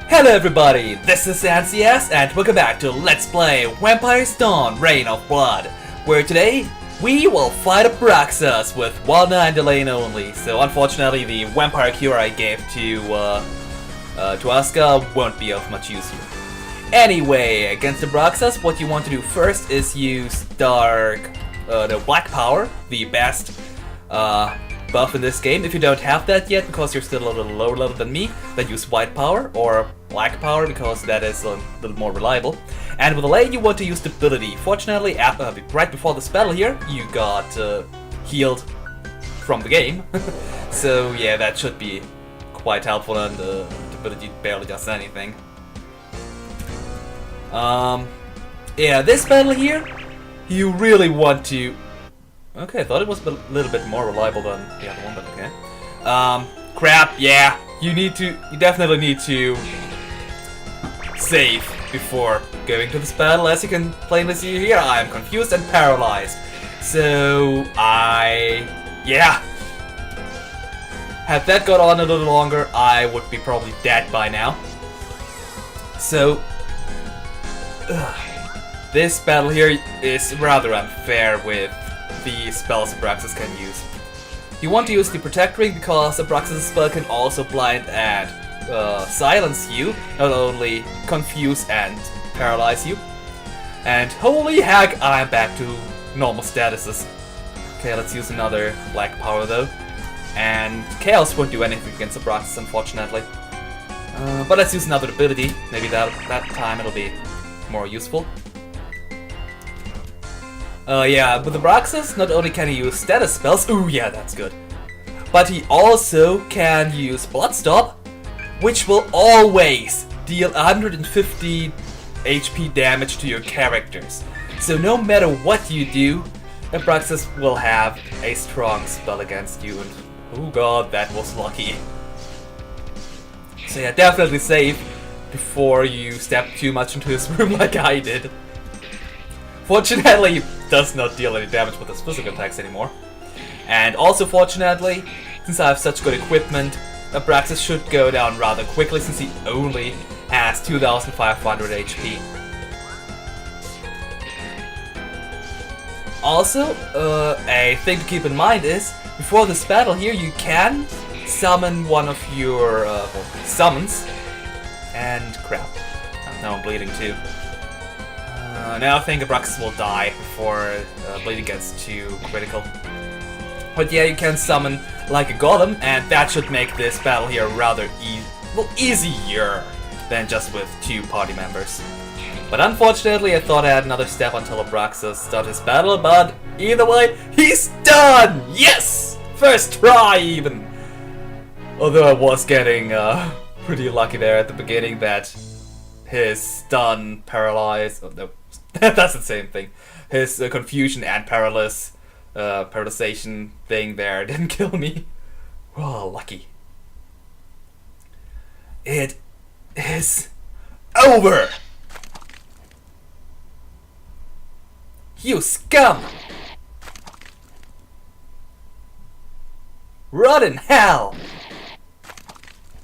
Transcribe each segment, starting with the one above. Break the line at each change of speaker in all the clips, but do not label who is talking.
Hello everybody, this is Asdion and welcome back to Let's Play Vampire's Dawn Reign of Blood, where today we will fight Abraxas with 1-9 delay only. So unfortunately the vampire cure I gave to Asuka won't be of much use here. Anyway, against Abraxas, what you want to do first is use the Black Power, the best buff in this game. If you don't have that yet, because you're still a little lower level than me, then use White Power or Black Power, because that is a little more reliable. And with the lane, you want to use Stability. Fortunately, right before this battle here, you got healed from the game. So yeah, that should be quite helpful, and Stability barely does anything. Yeah, this battle here, you really want to... Okay, I thought it was a little bit more reliable than the other one, but okay. Crap, yeah. You definitely need to save before going to this battle. As you can plainly see here, I am confused and paralyzed. So, yeah. Had that gone on a little longer, I would be probably dead by now. So, this battle here is rather unfair with the spells Abraxas can use. You want to use the Protect Ring because Abraxas' spell can also blind and silence you, not only confuse and paralyze you. And holy heck, I'm back to normal statuses. Okay, let's use another Black Power though. And Chaos won't do anything against Abraxas, unfortunately. But let's use another ability. Maybe that time it'll be more useful. Yeah, with Abraxas, not only can he use status spells, ooh yeah, that's good, but he also can use Bloodstop, which will always deal 150 HP damage to your characters. So no matter what you do, Abraxas will have a strong spell against you, and oh god, that was lucky. So yeah, definitely save before you step too much into his room like I did. Fortunately, he does not deal any damage with his physical attacks anymore. And also fortunately, since I have such good equipment, Abraxas should go down rather quickly since he only has 2500 HP. Also, a thing to keep in mind is, before this battle here, you can summon one of your summons. And crap. Now I'm bleeding too. Now I think Abraxas will die before bleeding gets too critical. But yeah, you can summon like a golem, and that should make this battle here rather easier than just with 2 party members. But unfortunately, I thought I had another step until Abraxas started his battle, but either way, he's done! Yes! First try even! Although I was getting pretty lucky there at the beginning that his stun, paralyze, oh no, that's the same thing. His confusion and paralyzation thing there didn't kill me. Oh, lucky. It is over! You scum! Rot in hell!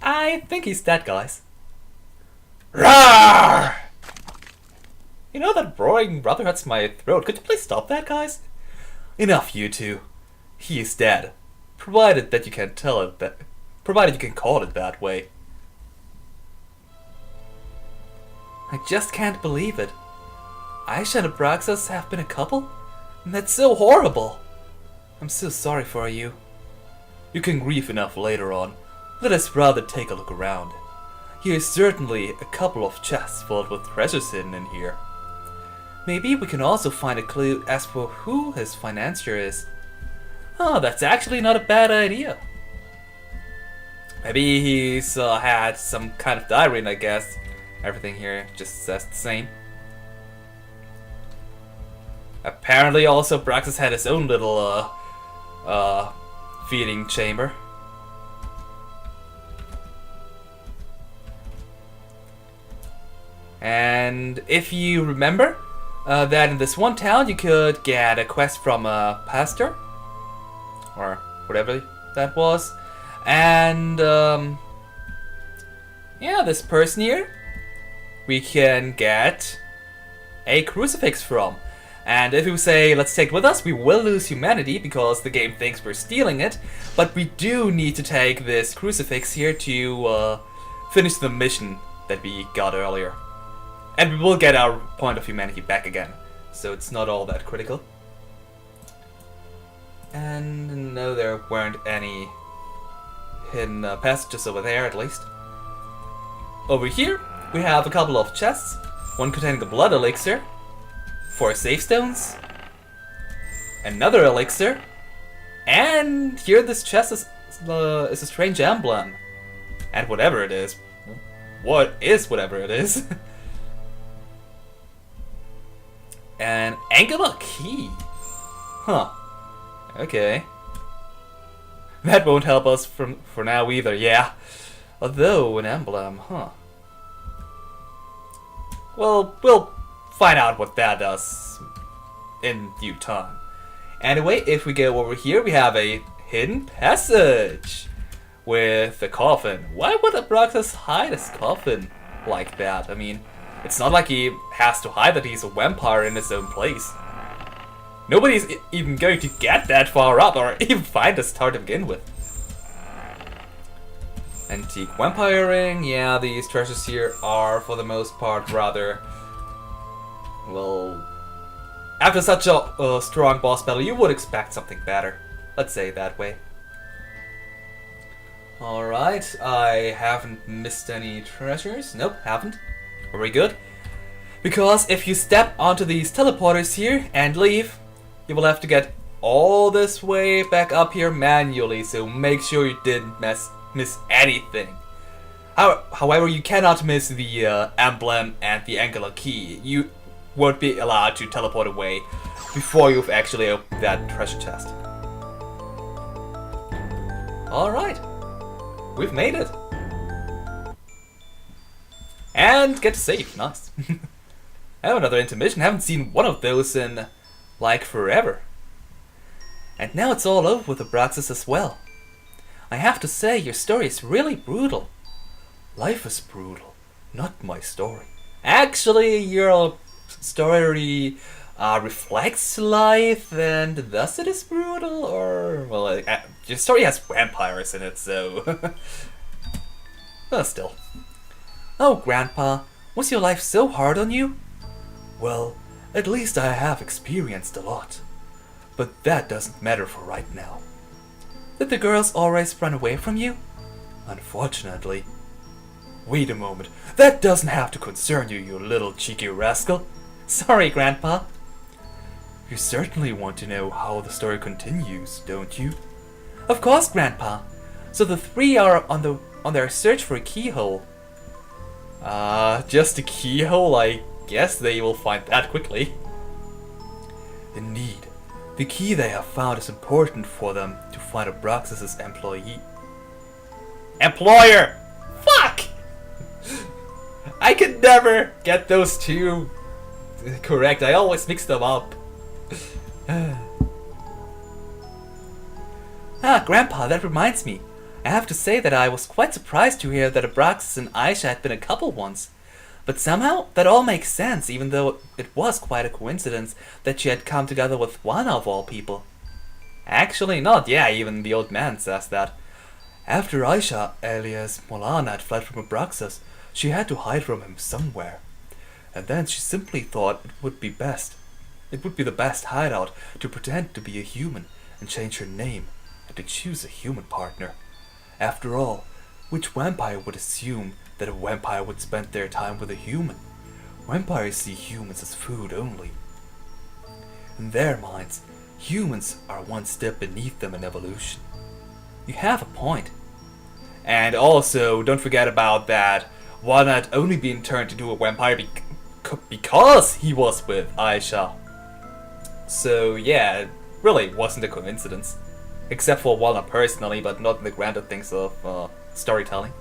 I think he's dead, guys. Roar! You know, that roaring rather hurts my throat. Could you please stop that, guys? Enough, you two. He is dead. Provided you can call it that way. I just can't believe it. Aisha and Abraxas have been a couple? And that's so horrible. I'm so sorry for you. You can grieve enough later on. Let us rather take a look around. Here is certainly a couple of chests filled with treasures hidden in here. Maybe we can also find a clue as for who his financier is. Oh, that's actually not a bad idea. Maybe he's had some kind of diary, and I guess everything here just says the same. Apparently also Abraxas had his own little feeding chamber. And if you remember, that in this one town you could get a quest from a pastor, or whatever that was, and Yeah, this person here, we can get a crucifix from. And if we say, let's take it with us, we will lose humanity because the game thinks we're stealing it. But we do need to take this crucifix here to finish the mission that we got earlier. And we will get our point of humanity back again. So it's not all that critical. And no, there weren't any hidden passages over there, at least. Over here, we have a couple of chests. One containing a blood elixir. 4 safe stones. Another elixir. And here this chest is a strange emblem. And whatever it is. What is whatever it is? An angular key. Huh. Okay. That won't help us for now either, yeah. Although, an emblem, huh. Well, we'll find out what that does in due time. Anyway, if we go over here, we have a hidden passage with a coffin. Why would Abraxas hide his coffin like that? I mean, it's not like he has to hide that he's a vampire in his own place. Nobody's even going to get that far up or even find a star to begin with. Antique vampire ring. Yeah, these treasures here are for the most part rather... Well, after such a strong boss battle, you would expect something better. Let's say it that way. Alright, I haven't missed any treasures. Nope, haven't. Very good. Because if you step onto these teleporters here and leave, you will have to get all this way back up here manually, so make sure you didn't miss anything. However, you cannot miss the emblem and the angular key. You won't be allowed to teleport away before you've actually opened that treasure chest. Alright, we've made it. And get to save, nice. I have another intermission, haven't seen one of those in like forever. And now it's all over with Abraxas as well. I have to say, your story is really brutal. Life is brutal, not my story. Actually, your story reflects life, and thus it is brutal, or... Well, your story has vampires in it, so... Well, still. Oh, Grandpa, was your life so hard on you? Well, at least I have experienced a lot. But that doesn't matter for right now. Did the girls always run away from you? Unfortunately. Wait a moment, that doesn't have to concern you, you little cheeky rascal. Sorry, Grandpa. You certainly want to know how the story continues, don't you? Of course, Grandpa. So the three are on their search for a keyhole. Just a keyhole? I guess they will find that quickly. Indeed. The key they have found is important for them to find Abraxas' employee. Employer! Fuck! I could never get those two correct. I always mix them up. Grandpa, that reminds me. I have to say that I was quite surprised to hear that Abraxas and Aisha had been a couple once. But somehow, that all makes sense, even though it was quite a coincidence that she had come together with one of all people. Actually not, yeah, even the old man says that. After Aisha, alias Molana, had fled from Abraxas, she had to hide from him somewhere. And then she simply thought it would be the best hideout to pretend to be a human and change her name, and to choose a human partner. After all, which vampire would assume that a vampire would spend their time with a human? Vampires see humans as food only. In their minds, humans are one step beneath them in evolution. You have a point. And also, don't forget about that one had only been turned into a vampire because he was with Aisha. So yeah, it really wasn't a coincidence. Except for Walna personally, but not in the grander things of storytelling.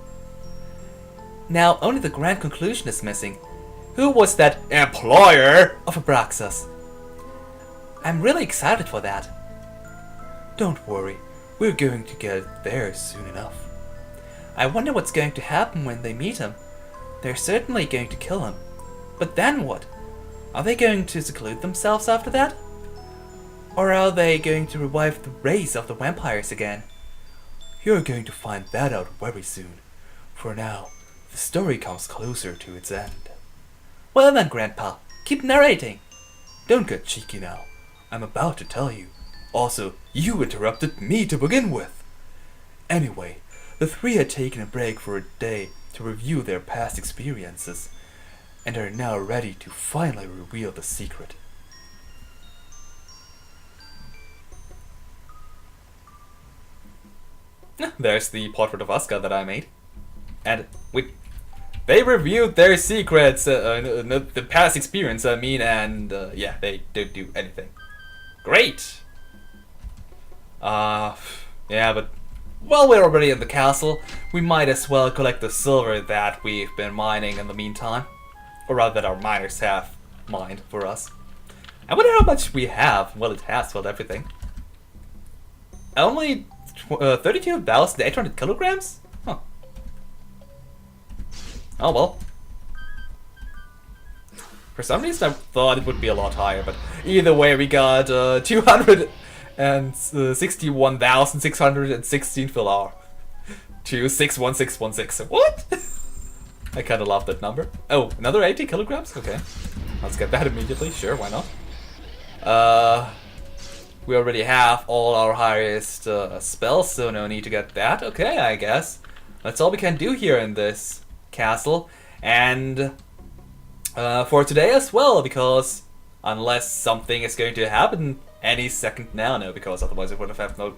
Now, only the grand conclusion is missing. Who was that employer of Abraxas? I'm really excited for that. Don't worry, we're going to get there soon enough. I wonder what's going to happen when they meet him. They're certainly going to kill him. But then what? Are they going to seclude themselves after that? Or are they going to revive the race of the vampires again? You're going to find that out very soon. For now, the story comes closer to its end. Well then, Grandpa, keep narrating. Don't get cheeky now. I'm about to tell you. Also, you interrupted me to begin with. Anyway, the three had taken a break for a day to review their past experiences, and are now ready to finally reveal the secret. There's the portrait of Asuka that I made. And they reviewed their secrets, the past experience, I mean, and yeah, they didn't do anything. Great! Yeah, but while we're already in the castle, we might as well collect the silver that we've been mining in the meantime. Or rather, that our miners have mined for us. I wonder how much we have. Well, it has filled everything. Only 32,800 kilograms? Huh. Oh well. For some reason I thought it would be a lot higher, but either way we got 261,616 filar. 261616. What? I kinda love that number. Oh, another 80 kilograms? Okay. Let's get that immediately. Sure, why not? We already have all our highest spells, so no need to get that. Okay, I guess. That's all we can do here in this castle. And for today as well, because unless something is going to happen any second now, no, because otherwise it would have happened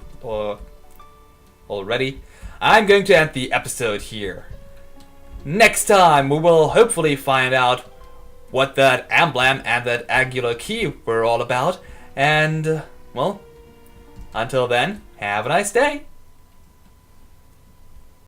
already. I'm going to end the episode here. Next time we will hopefully find out what that emblem and that angular key were all about. And, well, until then, have a nice day.